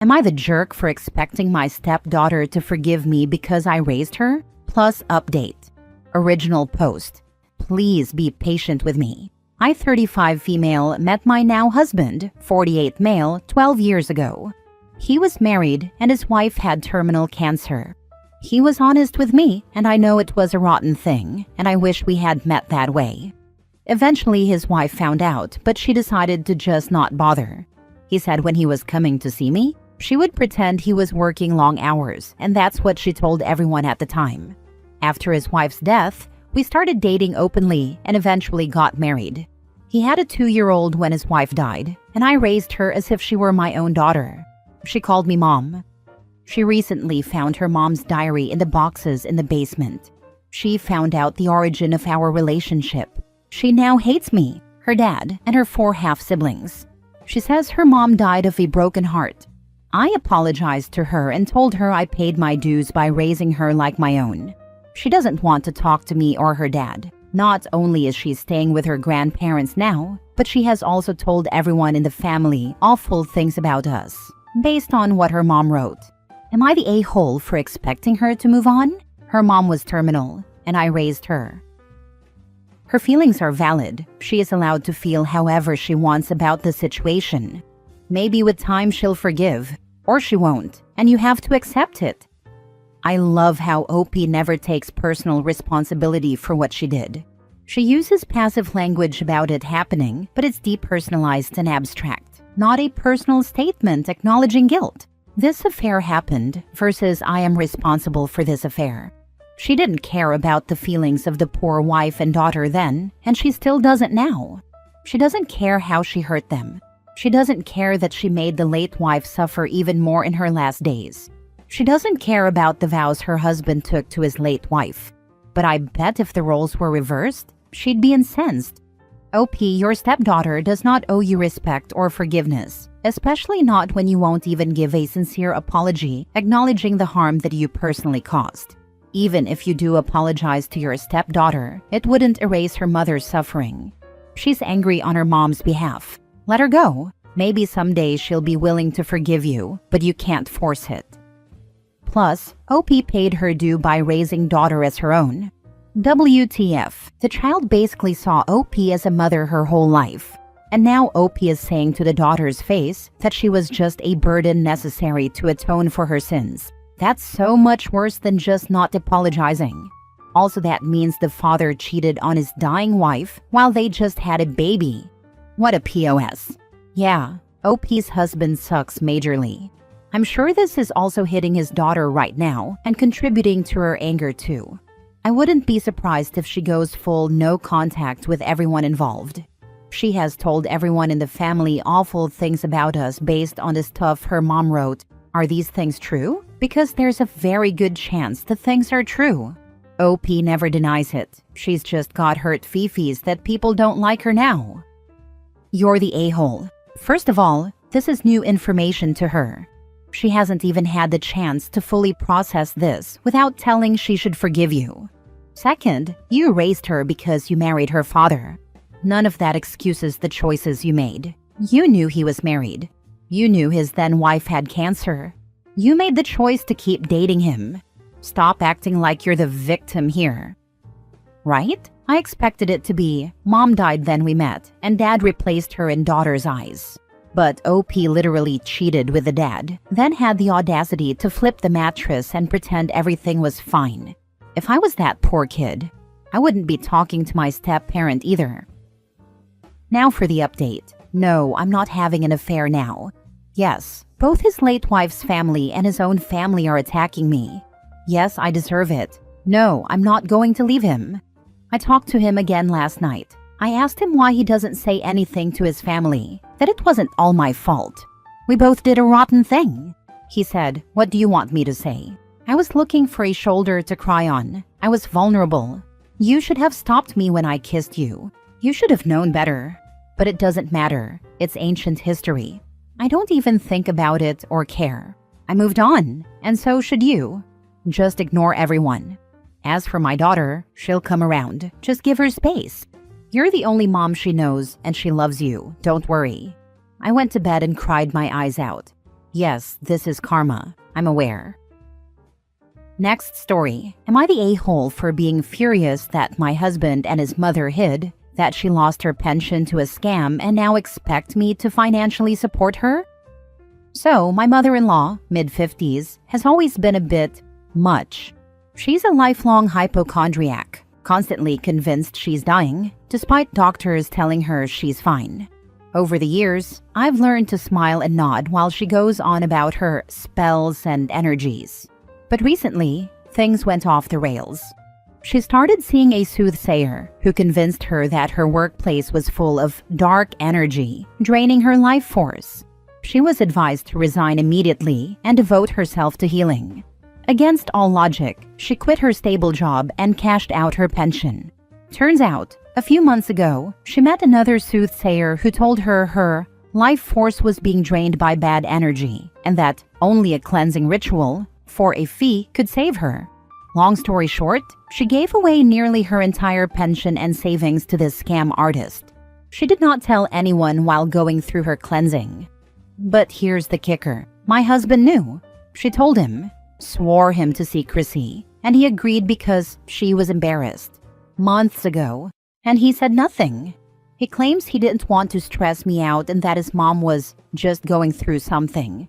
Am I the jerk for expecting my stepdaughter to forgive me because I raised her? Plus update. Original post. Please be patient with me. I, 35 female, met my now husband, 48 male, 12 years ago. He was married and his wife had terminal cancer. He was honest with me, and I know it was a rotten thing, and I wish we had met that way. Eventually his wife found out, but she decided to just not bother. He said when he was coming to see me, she would pretend he was working long hours, and that's what she told everyone at the time. After his wife's death, we started dating openly and eventually got married. He had a 2-year-old when his wife died, and I raised her as if she were my own daughter. She called me mom. She recently found her mom's diary in the boxes in the basement. She found out the origin of our relationship. She now hates me, her dad, and her 4 half-siblings. She says her mom died of a broken heart. I apologized to her and told her I paid my dues by raising her like my own. She doesn't want to talk to me or her dad. Not only is she staying with her grandparents now, but she has also told everyone in the family awful things about us, based on what her mom wrote. Am I the a-hole for expecting her to move on? Her mom was terminal, and I raised her. Her feelings are valid. She is allowed to feel however she wants about the situation. Maybe with time she'll forgive, or she won't, and you have to accept it. I love how OP never takes personal responsibility for what she did. She uses passive language about it happening, but it's depersonalized and abstract, not a personal statement acknowledging guilt. This affair happened versus I am responsible for this affair. She didn't care about the feelings of the poor wife and daughter then, and she still doesn't now. She doesn't care how she hurt them. She doesn't care that she made the late wife suffer even more in her last days. She doesn't care about the vows her husband took to his late wife. But I bet if the roles were reversed, she'd be incensed. OP, your stepdaughter does not owe you respect or forgiveness, especially not when you won't even give a sincere apology acknowledging the harm that you personally caused. Even if you do apologize to your stepdaughter, it wouldn't erase her mother's suffering. She's angry on her mom's behalf. Let her go. Maybe someday she'll be willing to forgive you, but you can't force it. Plus, OP paid her due by raising daughter as her own. WTF, the child basically saw OP as a mother her whole life. And now OP is saying to the daughter's face that she was just a burden necessary to atone for her sins. That's so much worse than just not apologizing. Also, that means the father cheated on his dying wife while they just had a baby. What a POS. Yeah, OP's husband sucks majorly. I'm sure this is also hitting his daughter right now and contributing to her anger too. I wouldn't be surprised if she goes full no contact with everyone involved. She has told everyone in the family awful things about us based on the stuff her mom wrote. Are these things true? Because there's a very good chance the things are true. OP never denies it. She's just got hurt fifis that people don't like her now. You're the a-hole. First of all, this is new information to her. She hasn't even had the chance to fully process this without telling she should forgive you. Second, you raised her because you married her father. None of that excuses the choices you made. You knew he was married. You knew his then-wife had cancer. You made the choice to keep dating him. Stop acting like you're the victim here. Right? I expected it to be, Mom died then we met, and Dad replaced her in daughter's eyes. But OP literally cheated with the dad, then had the audacity to flip the mattress and pretend everything was fine. If I was that poor kid, I wouldn't be talking to my step-parent either. Now for the update. No, I'm not having an affair now. Yes, both his late wife's family and his own family are attacking me. Yes, I deserve it. No, I'm not going to leave him. I talked to him again last night. I asked him why he doesn't say anything to his family, that it wasn't all my fault. We both did a rotten thing. He said, "What do you want me to say?" I was looking for a shoulder to cry on. I was vulnerable. You should have stopped me when I kissed you. You should have known better. But it doesn't matter. It's ancient history. I don't even think about it or care. I moved on, and so should you. Just ignore everyone. As for my daughter, she'll come around. Just give her space. You're the only mom she knows, and she loves you. Don't worry. I went to bed and cried my eyes out. Yes, this is karma. I'm aware. Next story. Am I the a-hole for being furious that my husband and his mother hid that she lost her pension to a scam and now expect me to financially support her? So, my mother-in-law, mid-50s, has always been a bit much. She's a lifelong hypochondriac, constantly convinced she's dying, despite doctors telling her she's fine. Over the years, I've learned to smile and nod while she goes on about her spells and energies. But recently, things went off the rails. She started seeing a soothsayer who convinced her that her workplace was full of dark energy, draining her life force. She was advised to resign immediately and devote herself to healing. Against all logic, she quit her stable job and cashed out her pension. Turns out, a few months ago, she met another soothsayer who told her her life force was being drained by bad energy and that only a cleansing ritual, for a fee, could save her. Long story short, she gave away nearly her entire pension and savings to this scam artist. She did not tell anyone while going through her cleansing. But here's the kicker. My husband knew. She told him, swore him to secrecy, and he agreed because she was embarrassed. Months ago, and he said nothing. He claims he didn't want to stress me out and that his mom was just going through something.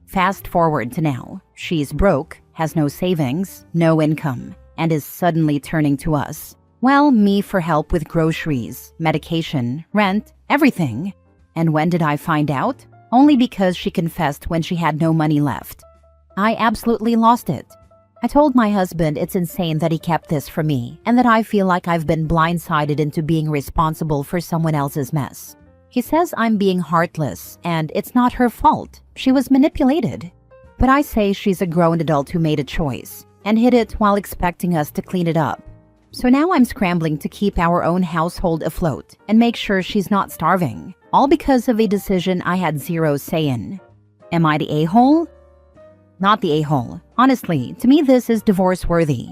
Fast forward to now. She's broke, has no savings, no income, and is suddenly turning to us. Well, me for help with groceries, medication, rent, everything. And when did I find out? Only because she confessed when she had no money left. I absolutely lost it. I told my husband it's insane that he kept this from me and that I feel like I've been blindsided into being responsible for someone else's mess. He says I'm being heartless and it's not her fault. She was manipulated. But I say she's a grown adult who made a choice and hid it while expecting us to clean it up. So now I'm scrambling to keep our own household afloat and make sure she's not starving, all because of a decision I had zero say in. Am I the a-hole? Not the a-hole. Honestly, to me this is divorce-worthy.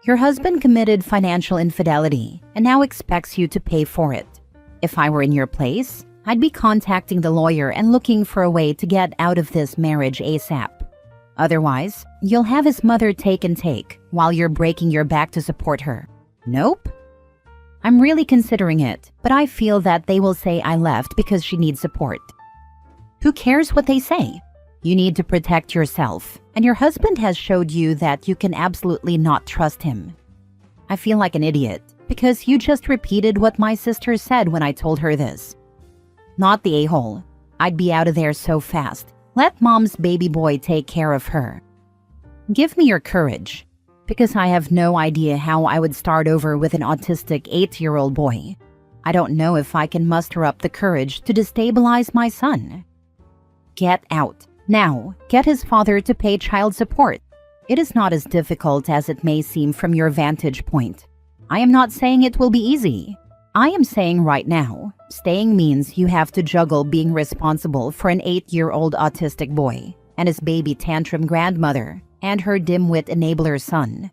Your husband committed financial infidelity and now expects you to pay for it. If I were in your place, I'd be contacting the lawyer and looking for a way to get out of this marriage ASAP. Otherwise, you'll have his mother take and take while you're breaking your back to support her. Nope. I'm really considering it, but I feel that they will say I left because she needs support. Who cares what they say? You need to protect yourself, and your husband has showed you that you can absolutely not trust him. I feel like an idiot because you just repeated what my sister said when I told her this. Not the a-hole. I'd be out of there so fast. Let mom's baby boy take care of her. Give me your courage, because I have no idea how I would start over with an autistic 8-year-old boy. I don't know if I can muster up the courage to destabilize my son. Get out. Now, get his father to pay child support. It is not as difficult as it may seem from your vantage point. I am not saying it will be easy. I am saying right now, staying means you have to juggle being responsible for an 8-year-old autistic boy and his baby tantrum grandmother and her dimwit enabler son.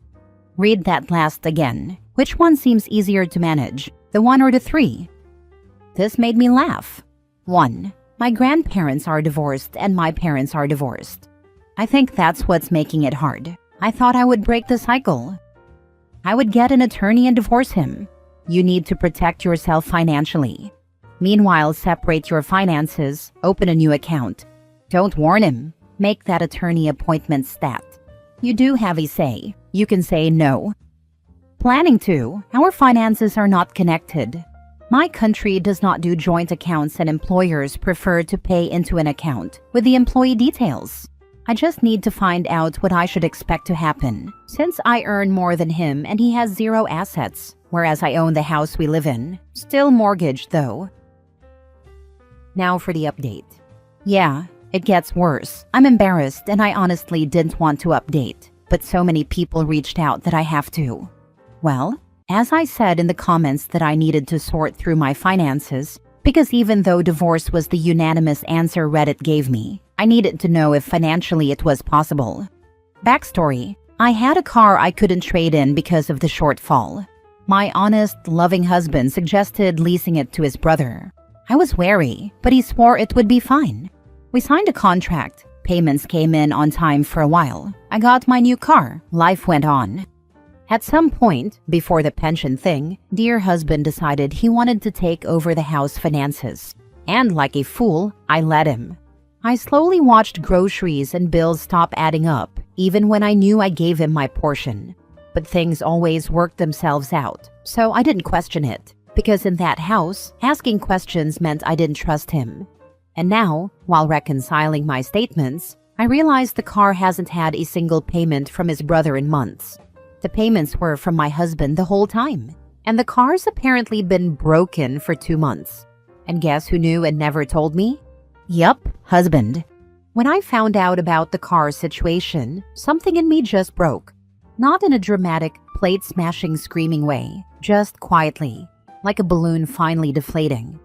Read that last again. Which one seems easier to manage, the 1 or the 3? This made me laugh. 1. My grandparents are divorced and my parents are divorced. I think that's what's making it hard. I thought I would break the cycle. I would get an attorney and divorce him. You need to protect yourself financially. Meanwhile, separate your finances, open a new account. Don't warn him. Make that attorney appointment stat. You do have a say. You can say no. Planning to. Our finances are not connected. My country does not do joint accounts and employers prefer to pay into an account with the employee details. I just need to find out what I should expect to happen, since I earn more than him and he has 0 assets, whereas I own the house we live in. Still mortgaged, though. Now for the update. Yeah, it gets worse. I'm embarrassed and I honestly didn't want to update, but so many people reached out that I have to. Well, as I said in the comments that I needed to sort through my finances, because even though divorce was the unanimous answer Reddit gave me, I needed to know if financially it was possible. Backstory: I had a car I couldn't trade in because of the shortfall. My honest, loving husband suggested leasing it to his brother. I was wary, but he swore it would be fine. We signed a contract, Payments came in on time for a while. I got my new car. Life went on. At some point, before the pension thing, dear husband decided he wanted to take over the house finances. And like a fool, I let him. I slowly watched groceries and bills stop adding up, even when I knew I gave him my portion. But things always worked themselves out, so I didn't question it. Because in that house, asking questions meant I didn't trust him. And now, while reconciling my statements, I realized the car hasn't had a single payment from his brother in months. The payments were from my husband the whole time. And the car's apparently been broken for 2 months. And guess who knew and never told me? Yup, husband. When I found out about the car situation, something in me just broke. Not in a dramatic, plate-smashing, screaming way, just quietly, like a balloon finally deflating.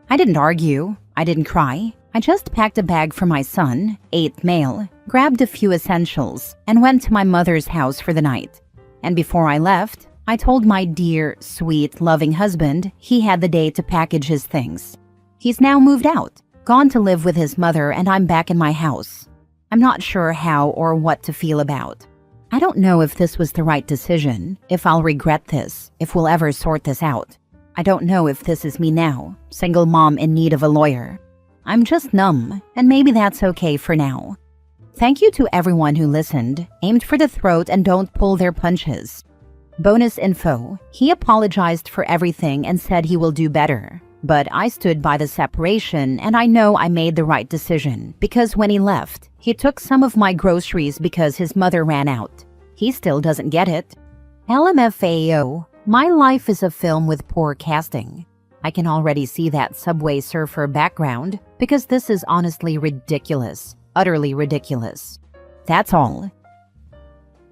I didn't argue. I didn't cry. I just packed a bag for my son, ate mail, grabbed a few essentials, and went to my mother's house for the night. And before I left, I told my dear, sweet, loving husband he had the day to package his things. He's now moved out, gone to live with his mother, and I'm back in my house. I'm not sure how or what to feel about. I don't know if this was the right decision, if I'll regret this, if we'll ever sort this out. I don't know if this is me now, single mom in need of a lawyer. I'm just numb, and maybe that's okay for now. Thank you to everyone who listened, aimed for the throat, and don't pull their punches. Bonus info, he apologized for everything and said he will do better. But I stood by the separation, and I know I made the right decision, because when he left, he took some of my groceries because his mother ran out. He still doesn't get it. LMFAO, my life is a film with poor casting. I can already see that Subway Surfer background, because this is honestly ridiculous, utterly ridiculous. That's all.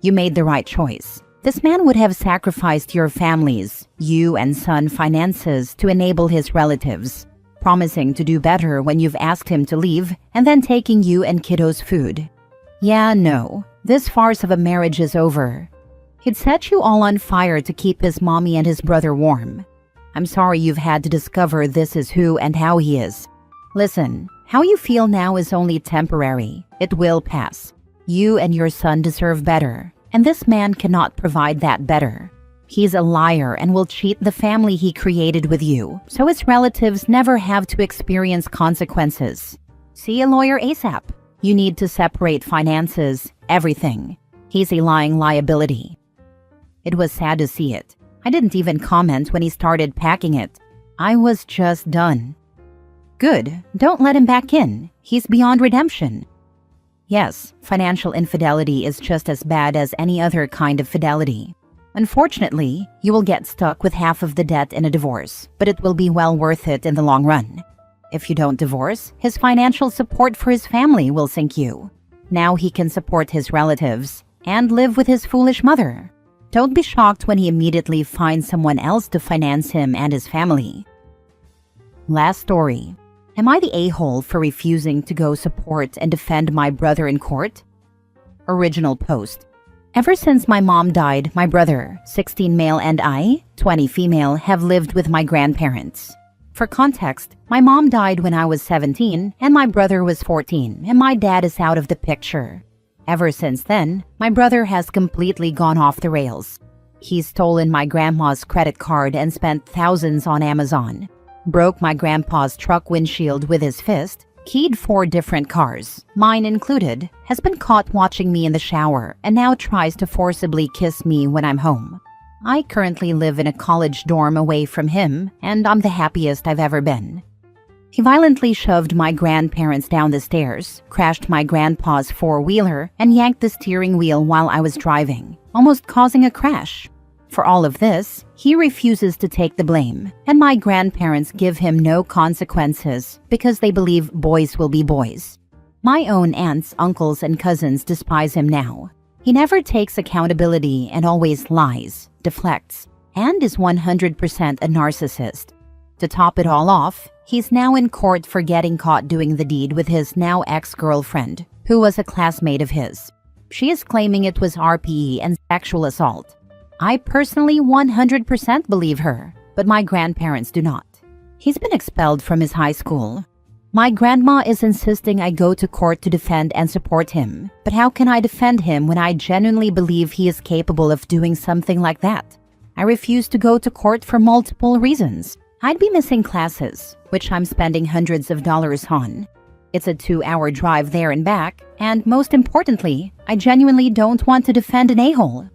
You made the right choice. This man would have sacrificed your families, you and son finances to enable his relatives, promising to do better when you've asked him to leave, and then taking you and kiddos' food. Yeah, no, this farce of a marriage is over. He'd set you all on fire to keep his mommy and his brother warm. I'm sorry you've had to discover this is who and how he is. Listen, how you feel now is only temporary. It will pass. You and your son deserve better. And this man cannot provide that better. He's a liar and will cheat the family he created with you, so his relatives never have to experience consequences. See a lawyer ASAP. You need to separate finances, everything. He's a lying liability. It was sad to see it. I didn't even comment when he started packing it. I was just done. Good, don't let him back in. He's beyond redemption. Yes, financial infidelity is just as bad as any other kind of fidelity. Unfortunately, you will get stuck with half of the debt in a divorce, but it will be well worth it in the long run. If you don't divorce, his financial support for his family will sink you. Now he can support his relatives and live with his foolish mother. Don't be shocked when he immediately finds someone else to finance him and his family. Last story. Am I the a-hole for refusing to go support and defend my brother in court? Original post. Ever since my mom died, my brother, 16 male, and I, 20 female, have lived with my grandparents. For context, my mom died when I was 17 and my brother was 14, and my dad is out of the picture. Ever since then, my brother has completely gone off the rails. He's stolen my grandma's credit card and spent thousands on Amazon. Broke my grandpa's truck windshield with his fist, keyed 4 different cars, mine included, has been caught watching me in the shower, and now tries to forcibly kiss me when I'm home. I currently live in a college dorm away from him, and I'm the happiest I've ever been. He violently shoved my grandparents down the stairs, crashed my grandpa's 4-wheeler, and yanked the steering wheel while I was driving, almost causing a crash. For all of this, he refuses to take the blame, and my grandparents give him no consequences because they believe boys will be boys. My own aunts, uncles, and cousins despise him now. He never takes accountability and always lies, deflects, and is 100% a narcissist. To top it all off, he's now in court for getting caught doing the deed with his now ex-girlfriend, who was a classmate of his. She is claiming it was RPE and sexual assault. I personally 100% believe her, but my grandparents do not. He's been expelled from his high school. My grandma is insisting I go to court to defend and support him. But how can I defend him when I genuinely believe he is capable of doing something like that? I refuse to go to court for multiple reasons. I'd be missing classes, which I'm spending hundreds of dollars on. It's a 2-hour drive there and back, and most importantly, I genuinely don't want to defend an a-hole.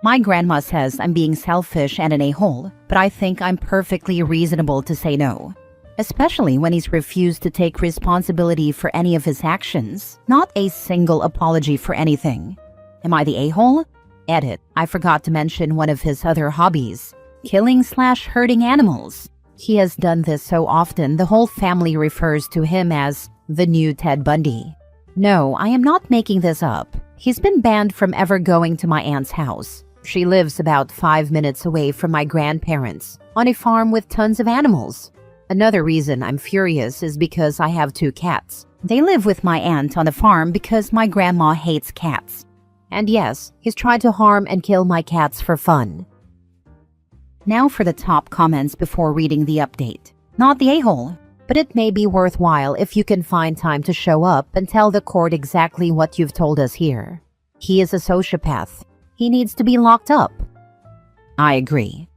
My grandma says I'm being selfish and an a-hole, but I think I'm perfectly reasonable to say no. Especially when he's refused to take responsibility for any of his actions, not a single apology for anything. Am I the a-hole? Edit. I forgot to mention one of his other hobbies, killing/hurting animals. He has done this so often the whole family refers to him as the new Ted Bundy. No, I am not making this up. He's been banned from ever going to my aunt's house. She lives about 5 minutes away from my grandparents, on a farm with tons of animals. Another reason I'm furious is because I have 2 cats. They live with my aunt on the farm because my grandma hates cats. And yes, he's tried to harm and kill my cats for fun. Now for the top comments before reading the update. Not the a-hole, but it may be worthwhile if you can find time to show up and tell the court exactly what you've told us here. He is a sociopath. He needs to be locked up. I agree.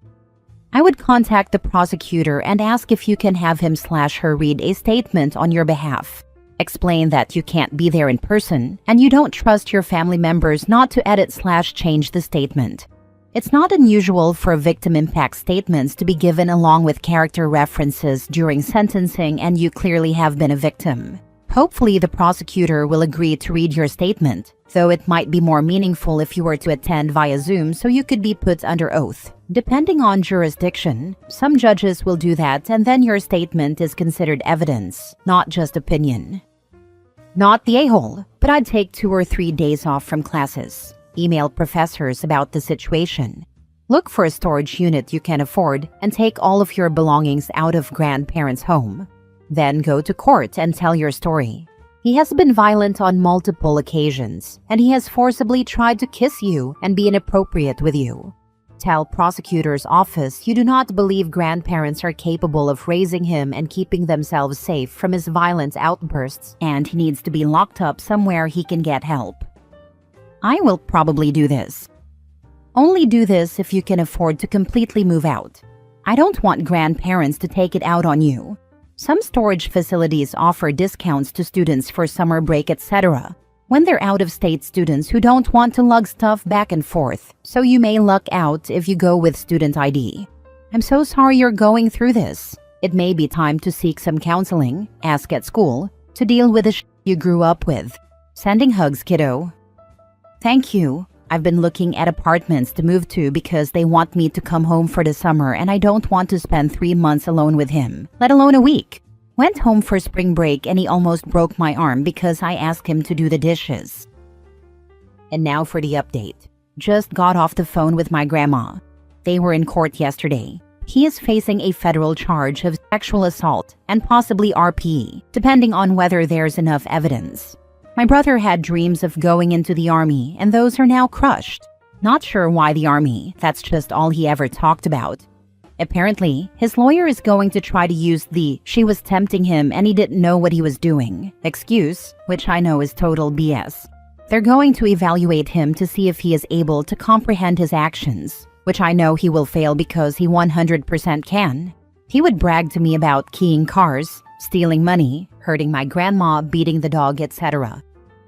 I would contact the prosecutor and ask if you can have him/her read a statement on your behalf. Explain that you can't be there in person and you don't trust your family members not to edit/change the statement. It's not unusual for victim impact statements to be given along with character references during sentencing, and you clearly have been a victim. Hopefully, the prosecutor will agree to read your statement, though it might be more meaningful if you were to attend via Zoom so you could be put under oath. Depending on jurisdiction, some judges will do that, and then your statement is considered evidence, not just opinion. Not the a-hole, but I'd take 2 or 3 days off from classes. Email professors about the situation. Look for a storage unit you can afford and take all of your belongings out of grandparents' home. Then go to court and tell your story. He has been violent on multiple occasions, and he has forcibly tried to kiss you and be inappropriate with you. Tell prosecutor's office you do not believe grandparents are capable of raising him and keeping themselves safe from his violent outbursts, and he needs to be locked up somewhere he can get help. I will probably do this. Only do this if you can afford to completely move out. I don't want grandparents to take it out on you. Some storage facilities offer discounts to students for summer break, etc. when they're out-of-state students who don't want to lug stuff back and forth, so you may luck out if you go with student ID. I'm so sorry you're going through this. It may be time to seek some counseling, ask at school, to deal with the shit you grew up with. Sending hugs, kiddo. Thank you. I've been looking at apartments to move to because they want me to come home for the summer and I don't want to spend 3 months alone with him, let alone a week. Went home for spring break and he almost broke my arm because I asked him to do the dishes. And now for the update. Just got off the phone with my grandma. They were in court yesterday. He is facing a federal charge of sexual assault and possibly RP, depending on whether there's enough evidence. My brother had dreams of going into the army, and those are now crushed. Not sure why the army, that's just all he ever talked about. Apparently, his lawyer is going to try to use the "she was tempting him and he didn't know what he was doing" excuse, which I know is total BS. They're going to evaluate him to see if he is able to comprehend his actions, which I know he will fail because he 100% can. He would brag to me about keying cars, stealing money, hurting my grandma, beating the dog, etc.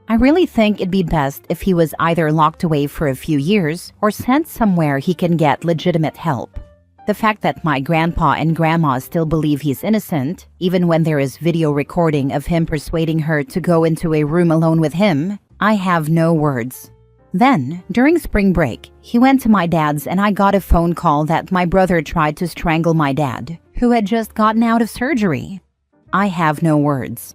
I really think it'd be best if he was either locked away for a few years or sent somewhere he can get legitimate help. The fact that my grandpa and grandma still believe he's innocent, even when there is video recording of him persuading her to go into a room alone with him, I have no words. Then, during spring break, he went to my dad's and I got a phone call that my brother tried to strangle my dad, who had just gotten out of surgery. I have no words.